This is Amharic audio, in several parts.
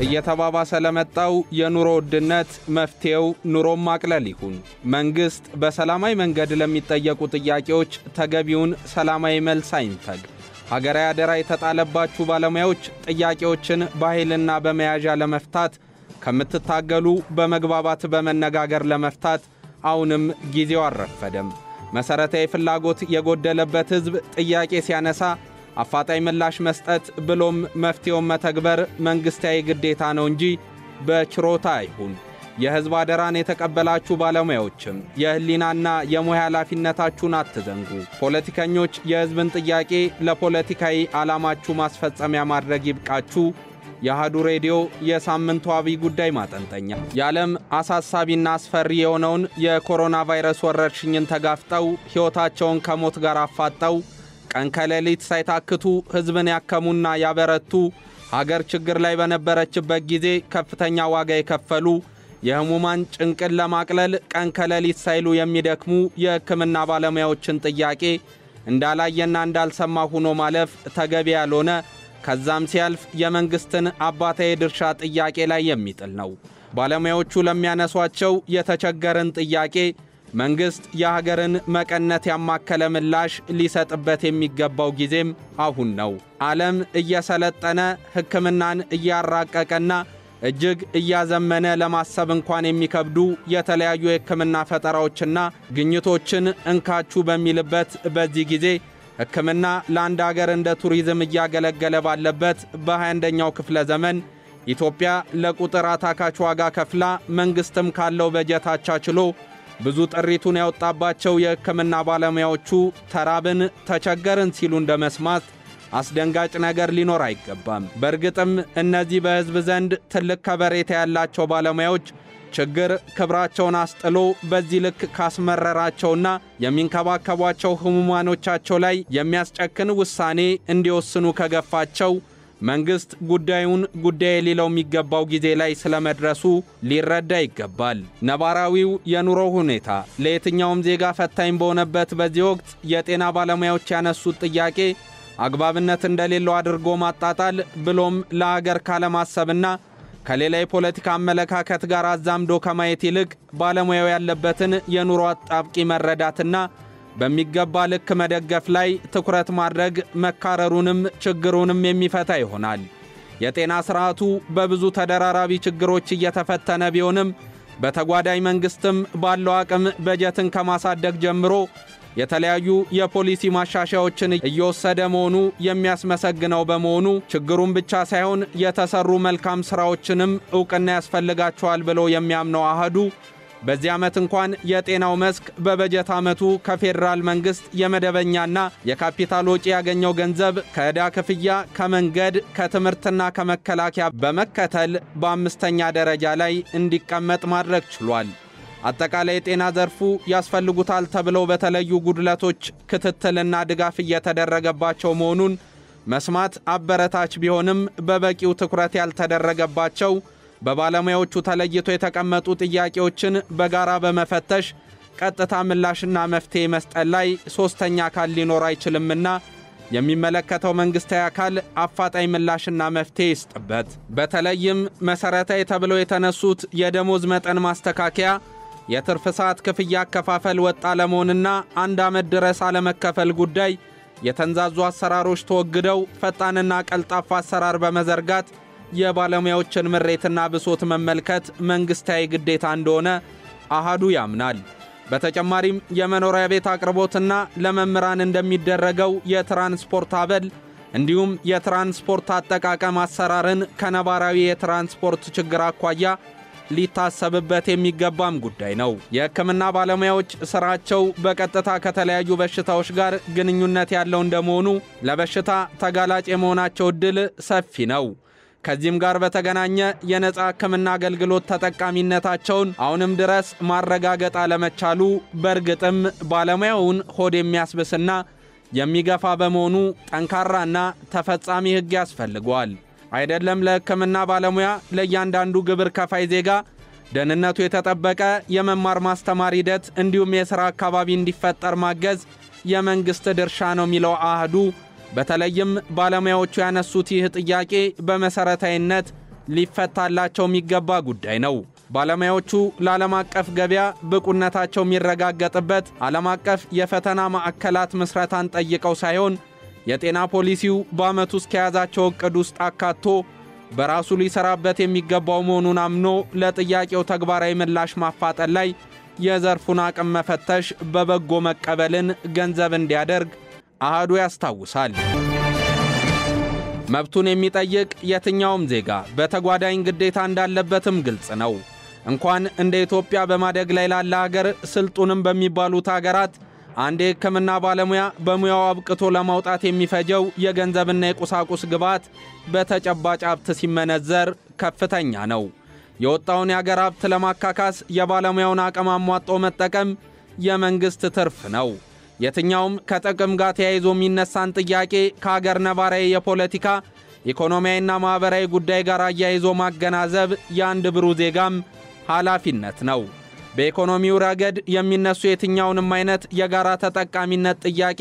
እየተባባሰ ለመጣው የኑሮ ውድነት መፍትሄው ኑሮን ማቅለል ይሁን። መንግስት በሰላማዊ መንገድ ለሚጠየቁ ጥያቄዎች ተገቢውን ሰላማዊ መልስ አይንፈግ። ሀገራዊ አደራ የተጣለባችሁ ባለሙያዎች ጥያቄዎችን በኃይልና በመያዣ ለመፍታት ከምትታገሉ በመግባባት በመነጋገር ለመፍታት አሁንም ጊዜው አልረፈደም። መሰረታዊ ፍላጎት የጎደለበት ህዝብ ጥያቄ ሲያነሳ አፋጣኝ ምላሽ መስጠት ብሎም መፍትሄውን መተግበር መንግስታዊ ግዴታ ነው እንጂ በችሮታ አይሁን። የህዝብ አደራን የተቀበላችሁ ባለሙያዎችም የህሊናና የሙያ ኃላፊነታችሁን አትዘንጉ። ፖለቲከኞች የህዝብን ጥያቄ ለፖለቲካዊ ዓላማችሁ ማስፈጸሚያ ማድረግ ይብቃችሁ። የአሃዱ ሬዲዮ የሳምንቱ አብይ ጉዳይ ማጠንጠኛ የዓለም አሳሳቢና አስፈሪ የሆነውን የኮሮና ቫይረስ ወረርሽኝን ተጋፍጠው ሕይወታቸውን ከሞት ጋር አፋጠው ቀን ከሌሊት ሳይታክቱ ህዝብን ያከሙና ያበረቱ ሀገር ችግር ላይ በነበረችበት ጊዜ ከፍተኛ ዋጋ የከፈሉ የህሙማን ጭንቅን ለማቅለል ቀን ከሌሊት ሳይሉ የሚደክሙ የሕክምና ባለሙያዎችን ጥያቄ እንዳላየና እንዳልሰማ ሆኖ ማለፍ ተገቢ ያልሆነ ከዛም ሲያልፍ የመንግስትን አባታዊ ድርሻ ጥያቄ ላይ የሚጥል ነው። ባለሙያዎቹ ለሚያነሷቸው የተቸገረን ጥያቄ መንግስት የሀገርን መቀነት ያማከለ ምላሽ ሊሰጥበት የሚገባው ጊዜም አሁን ነው። ዓለም እየሰለጠነ ሕክምናን እያራቀቀና እጅግ እያዘመነ ለማሰብ እንኳን የሚከብዱ የተለያዩ የሕክምና ፈጠራዎችና ግኝቶችን እንካቹ በሚልበት በዚህ ጊዜ ሕክምና ለአንድ ሀገር እንደ ቱሪዝም እያገለገለ ባለበት በ21ኛው ክፍለ ዘመን ኢትዮጵያ ለቁጥር አታካች ዋጋ ከፍላ መንግስትም ካለው በጀት አቻችሎ ብዙ ጥሪቱን ያወጣባቸው የሕክምና ባለሙያዎቹ ተራብን ተቸገርን ሲሉ እንደመስማት አስደንጋጭ ነገር ሊኖር አይገባም። በእርግጥም እነዚህ በህዝብ ዘንድ ትልቅ ከበሬታ ያላቸው ባለሙያዎች ችግር ክብራቸውን አስጥሎ በዚህ ልክ ካስመረራቸውና የሚንከባከቧቸው ህሙማኖቻቸው ላይ የሚያስጨክን ውሳኔ እንዲወስኑ ከገፋቸው መንግስት ጉዳዩን ጉዳይ ሊለው የሚገባው ጊዜ ላይ ስለመድረሱ ሊረዳ ይገባል። ነባራዊው የኑሮ ሁኔታ ለየትኛውም ዜጋ ፈታኝ በሆነበት በዚህ ወቅት የጤና ባለሙያዎች ያነሱት ጥያቄ አግባብነት እንደሌለው አድርጎ ማጣጣል ብሎም ለሀገር ካለማሰብና ከሌላ የፖለቲካ አመለካከት ጋር አዛምዶ ከማየት ይልቅ ባለሙያው ያለበትን የኑሮ አጣብቂ መረዳትና በሚገባ ልክ መደገፍ ላይ ትኩረት ማድረግ መካረሩንም ችግሩንም የሚፈታ ይሆናል። የጤና ስርዓቱ በብዙ ተደራራቢ ችግሮች እየተፈተነ ቢሆንም በተጓዳኝ መንግስትም ባለው አቅም በጀትን ከማሳደግ ጀምሮ የተለያዩ የፖሊሲ ማሻሻያዎችን እየወሰደ መሆኑ የሚያስመሰግነው በመሆኑ ችግሩን ብቻ ሳይሆን የተሰሩ መልካም ስራዎችንም ዕውቅና ያስፈልጋቸዋል ብሎ የሚያምነው አሃዱ በዚህ ዓመት እንኳን የጤናው መስክ በበጀት ዓመቱ ከፌደራል መንግስት የመደበኛና የካፒታል ወጪ ያገኘው ገንዘብ ከዕዳ ክፍያ፣ ከመንገድ፣ ከትምህርትና ከመከላከያ በመከተል በአምስተኛ ደረጃ ላይ እንዲቀመጥ ማድረግ ችሏል። አጠቃላይ የጤና ዘርፉ ያስፈልጉታል ተብለው በተለዩ ጉድለቶች ክትትልና ድጋፍ እየተደረገባቸው መሆኑን መስማት አበረታች ቢሆንም በበቂው ትኩረት ያልተደረገባቸው በባለሙያዎቹ ተለይቶ የተቀመጡ ጥያቄዎችን በጋራ በመፈተሽ ቀጥታ ምላሽና መፍትሄ መስጠት ላይ ሶስተኛ አካል ሊኖር አይችልምና የሚመለከተው መንግስታዊ አካል አፋጣኝ ምላሽና መፍትሄ ይስጥበት። በተለይም መሰረታዊ ተብለው የተነሱት የደሞዝ መጠን ማስተካከያ፣ የትርፍ ሰዓት ክፍያ አከፋፈል ወጥ አለመሆንና አንድ ዓመት ድረስ አለመከፈል ጉዳይ የተንዛዙ አሰራሮች ተወግደው ፈጣንና ቀልጣፋ አሰራር በመዘርጋት የባለሙያዎችን ምሬትና ብሶት መመልከት መንግስታዊ ግዴታ እንደሆነ አሃዱ ያምናል። በተጨማሪም የመኖሪያ ቤት አቅርቦትና ለመምህራን እንደሚደረገው የትራንስፖርት አበል እንዲሁም የትራንስፖርት አጠቃቀም አሰራርን ከነባራዊ የትራንስፖርት ችግር አኳያ ሊታሰብበት የሚገባም ጉዳይ ነው። የሕክምና ባለሙያዎች ስራቸው በቀጥታ ከተለያዩ በሽታዎች ጋር ግንኙነት ያለው እንደመሆኑ ለበሽታ ተጋላጭ የመሆናቸው ዕድል ሰፊ ነው። ከዚህም ጋር በተገናኘ የነጻ ሕክምና አገልግሎት ተጠቃሚነታቸውን አሁንም ድረስ ማረጋገጥ አለመቻሉ በእርግጥም ባለሙያውን ሆድ የሚያስብስና የሚገፋ በመሆኑ ጠንካራና ተፈጻሚ ሕግ ያስፈልገዋል። አይደለም ለሕክምና ባለሙያ ለእያንዳንዱ ግብር ከፋይ ዜጋ ደህንነቱ የተጠበቀ የመማር ማስተማር ሂደት እንዲሁም የሥራ አካባቢ እንዲፈጠር ማገዝ የመንግስት ድርሻ ነው የሚለው አሃዱ በተለይም ባለሙያዎቹ ያነሱት ይህ ጥያቄ በመሰረታዊነት ሊፈታላቸው የሚገባ ጉዳይ ነው። ባለሙያዎቹ ለዓለም አቀፍ ገበያ ብቁነታቸው የሚረጋገጥበት ዓለም አቀፍ የፈተና ማዕከላት ምስረታን ጠይቀው ሳይሆን የጤና ፖሊሲው በዓመቱ ውስጥ ከያዛቸው ዕቅድ ውስጥ አካቶ በራሱ ሊሰራበት የሚገባው መሆኑን አምኖ ለጥያቄው ተግባራዊ ምላሽ ማፋጠን ላይ የዘርፉን አቅም መፈተሽ በበጎ መቀበልን ገንዘብ እንዲያደርግ አሃዱ ያስታውሳል። መብቱን የሚጠይቅ የትኛውም ዜጋ በተጓዳኝ ግዴታ እንዳለበትም ግልጽ ነው። እንኳን እንደ ኢትዮጵያ በማደግ ላይ ላለ ሀገር ስልጡንም በሚባሉት ሀገራት አንድ የሕክምና ባለሙያ በሙያው አብቅቶ ለማውጣት የሚፈጀው የገንዘብና የቁሳቁስ ግብዓት በተጨባጭ ሀብት ሲመነዘር ከፍተኛ ነው። የወጣውን የሀገር ሀብት ለማካካስ የባለሙያውን አቅም አሟጦ መጠቀም የመንግስት ትርፍ ነው። የትኛውም ከጥቅም ጋር ተያይዞ የሚነሳን ጥያቄ ከሀገር ነባራዊ የፖለቲካ ኢኮኖሚያዊና ማህበራዊ ጉዳይ ጋር አያይዞ ማገናዘብ የአንድ ብሩህ ዜጋም ኃላፊነት ነው። በኢኮኖሚው ረገድ የሚነሱ የትኛውንም አይነት የጋራ ተጠቃሚነት ጥያቄ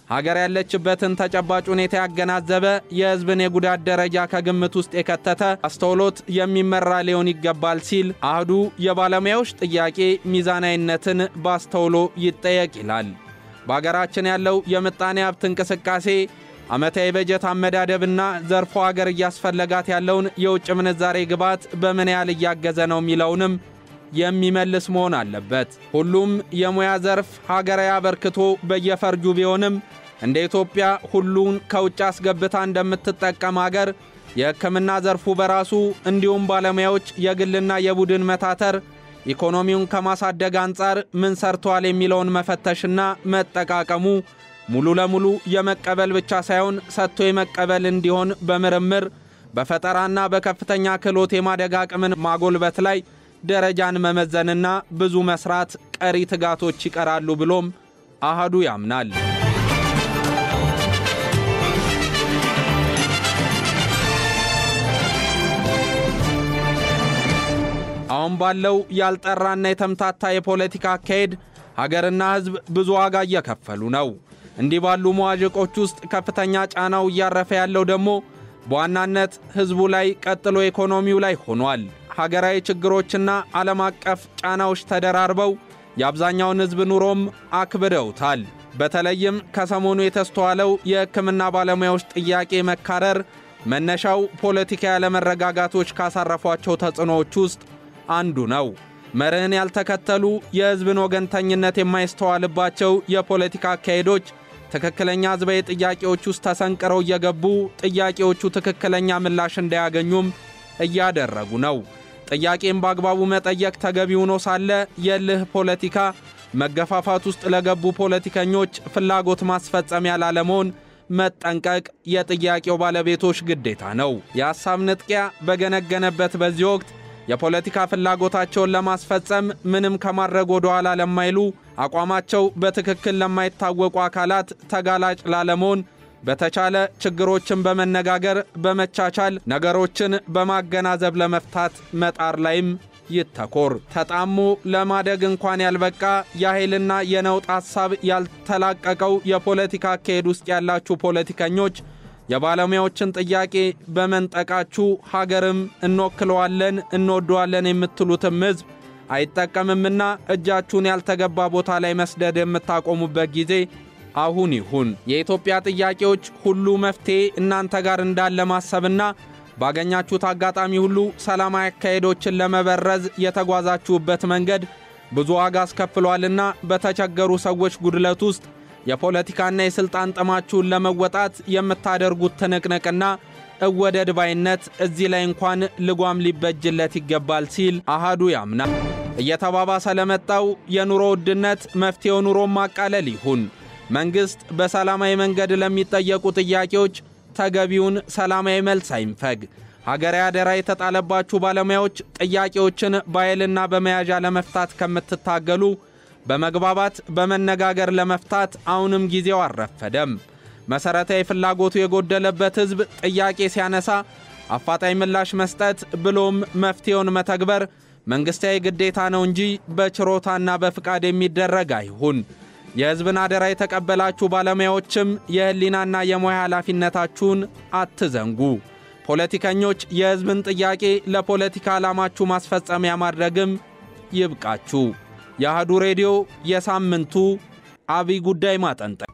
ሀገር ያለችበትን ተጨባጭ ሁኔታ ያገናዘበ የህዝብን የጉዳት ደረጃ ከግምት ውስጥ የከተተ አስተውሎት የሚመራ ሊሆን ይገባል ሲል አሃዱ የባለሙያዎች ጥያቄ ሚዛናዊነትን ባስተውሎ ይጠየቅ ይላል። በሀገራችን ያለው የምጣኔ ሀብት እንቅስቃሴ ዓመታዊ በጀት አመዳደብና ዘርፎ ሀገር እያስፈለጋት ያለውን የውጭ ምንዛሬ ግብዓት በምን ያህል እያገዘ ነው የሚለውንም የሚመልስ መሆን አለበት። ሁሉም የሙያ ዘርፍ ሀገራዊ አበርክቶ በየፈርጁ ቢሆንም እንደ ኢትዮጵያ ሁሉን ከውጭ አስገብታ እንደምትጠቀም ሀገር የሕክምና ዘርፉ በራሱ እንዲሁም ባለሙያዎች የግልና የቡድን መታተር ኢኮኖሚውን ከማሳደግ አንጻር ምን ሰርቷል የሚለውን መፈተሽና መጠቃቀሙ ሙሉ ለሙሉ የመቀበል ብቻ ሳይሆን ሰጥቶ የመቀበል እንዲሆን በምርምር በፈጠራና በከፍተኛ ክህሎት የማደግ አቅምን ማጎልበት ላይ ደረጃን መመዘንና ብዙ መስራት ቀሪ ትጋቶች ይቀራሉ ብሎም አሃዱ ያምናል። አሁን ባለው ያልጠራና የተምታታ የፖለቲካ አካሄድ ሀገርና ህዝብ ብዙ ዋጋ እየከፈሉ ነው። እንዲህ ባሉ መዋዠቆች ውስጥ ከፍተኛ ጫናው እያረፈ ያለው ደግሞ በዋናነት ህዝቡ ላይ ቀጥሎ ኢኮኖሚው ላይ ሆኗል። ሀገራዊ ችግሮችና ዓለም አቀፍ ጫናዎች ተደራርበው የአብዛኛውን ህዝብ ኑሮም አክብደውታል። በተለይም ከሰሞኑ የተስተዋለው የሕክምና ባለሙያዎች ጥያቄ መካረር መነሻው ፖለቲካ ያለመረጋጋቶች ካሳረፏቸው ተጽዕኖዎች ውስጥ አንዱ ነው። መርህን ያልተከተሉ የህዝብን ወገንተኝነት የማይስተዋልባቸው የፖለቲካ አካሄዶች ትክክለኛ ህዝባዊ ጥያቄዎች ውስጥ ተሰንቅረው እየገቡ ጥያቄዎቹ ትክክለኛ ምላሽ እንዳያገኙም እያደረጉ ነው። ጥያቄን በአግባቡ መጠየቅ ተገቢ ሆኖ ሳለ የልህ ፖለቲካ መገፋፋት ውስጥ ለገቡ ፖለቲከኞች ፍላጎት ማስፈጸሚያ ላለመሆን መጠንቀቅ የጥያቄው ባለቤቶች ግዴታ ነው። የሐሳብ ንጥቂያ በገነገነበት በዚህ ወቅት የፖለቲካ ፍላጎታቸውን ለማስፈጸም ምንም ከማድረግ ወደ ኋላ ለማይሉ አቋማቸው በትክክል ለማይታወቁ አካላት ተጋላጭ ላለመሆን በተቻለ ችግሮችን በመነጋገር በመቻቻል ነገሮችን በማገናዘብ ለመፍታት መጣር ላይም ይተኮር። ተጣሞ ለማደግ እንኳን ያልበቃ የኃይልና የነውጥ ሐሳብ ያልተላቀቀው የፖለቲካ አካሄድ ውስጥ ያላችሁ ፖለቲከኞች የባለሙያዎችን ጥያቄ በመንጠቃችሁ ሀገርም እንወክለዋለን እንወደዋለን የምትሉትም ህዝብ አይጠቀምምና እጃችሁን ያልተገባ ቦታ ላይ መስደድ የምታቆሙበት ጊዜ አሁን ይሁን። የኢትዮጵያ ጥያቄዎች ሁሉ መፍትሄ እናንተ ጋር እንዳለ ማሰብና ባገኛችሁት አጋጣሚ ሁሉ ሰላማዊ አካሄዶችን ለመበረዝ የተጓዛችሁበት መንገድ ብዙ ዋጋ አስከፍሏልና በተቸገሩ ሰዎች ጉድለት ውስጥ የፖለቲካና የስልጣን ጥማችሁን ለመወጣት የምታደርጉት ትንቅንቅና እወደድ ባይነት እዚህ ላይ እንኳን ልጓም ሊበጅለት ይገባል ሲል አሃዱ ያምናል። እየተባባሰ ለመጣው የኑሮ ውድነት መፍትሄው ኑሮን ማቃለል ይሁን። መንግስት በሰላማዊ መንገድ ለሚጠየቁ ጥያቄዎች ተገቢውን ሰላማዊ መልስ አይንፈግ። ሀገራዊ አደራ የተጣለባችሁ ባለሙያዎች ጥያቄዎችን በኃይልና በመያዣ ለመፍታት ከምትታገሉ በመግባባት በመነጋገር ለመፍታት አሁንም ጊዜው አልረፈደም። መሰረታዊ ፍላጎቱ የጎደለበት ህዝብ ጥያቄ ሲያነሳ አፋጣኝ ምላሽ መስጠት ብሎም መፍትሄውን መተግበር መንግስታዊ ግዴታ ነው እንጂ በችሮታና በፍቃድ የሚደረግ አይሁን። የህዝብን አደራ የተቀበላችሁ ባለሙያዎችም የህሊናና የሙያ ኃላፊነታችሁን አትዘንጉ። ፖለቲከኞች የህዝብን ጥያቄ ለፖለቲካ ዓላማችሁ ማስፈጸሚያ ማድረግም ይብቃችሁ። የአሃዱ ሬዲዮ የሳምንቱ አብይ ጉዳይ ማጠንጠን